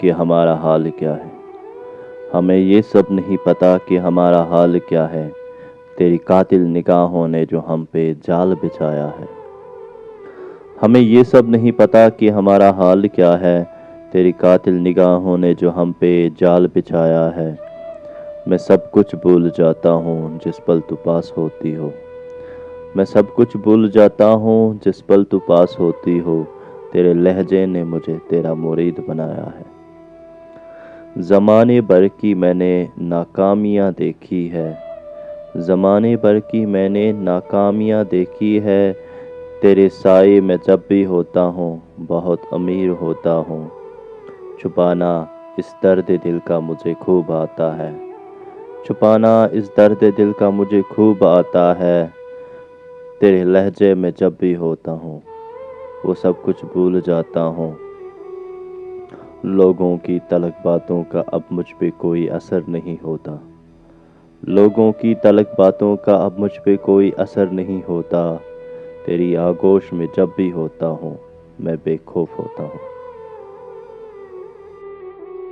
कि हमारा हाल क्या है। हमें ये सब नहीं पता कि हमारा हाल क्या है। तेरी कातिल निगाहों ने जो हम पे जाल बिछाया है। हमें ये सब नहीं पता कि हमारा हाल क्या है। तेरी कातिल निगाहों ने जो हम पे जाल बिछाया है। मैं सब कुछ भूल जाता हूँ जिस पल तू पास होती हो। मैं सब कुछ भूल जाता हूँ जिस पल तू पास होती हो। तेरे लहजे ने मुझे तेरा मुरीद बनाया है। ज़माने भर की मैंने नाकामियाँ देखी है। ज़माने भर की मैंने नाकामियाँ देखी है। तेरे साए में जब भी होता हूँ बहुत अमीर होता हूँ। छुपाना इस दर्द दिल का मुझे खूब आता है। छुपाना इस दर्द दिल का मुझे खूब आता है। तेरे लहजे में जब भी होता हूँ वो सब कुछ भूल जाता हूँ। लोगों की तलक बातों का अब मुझ पे कोई असर नहीं होता। लोगों की तलक बातों का अब मुझ पे कोई असर नहीं होता। तेरी आगोश में जब भी होता हूँ मैं बेखौफ होता हूँ।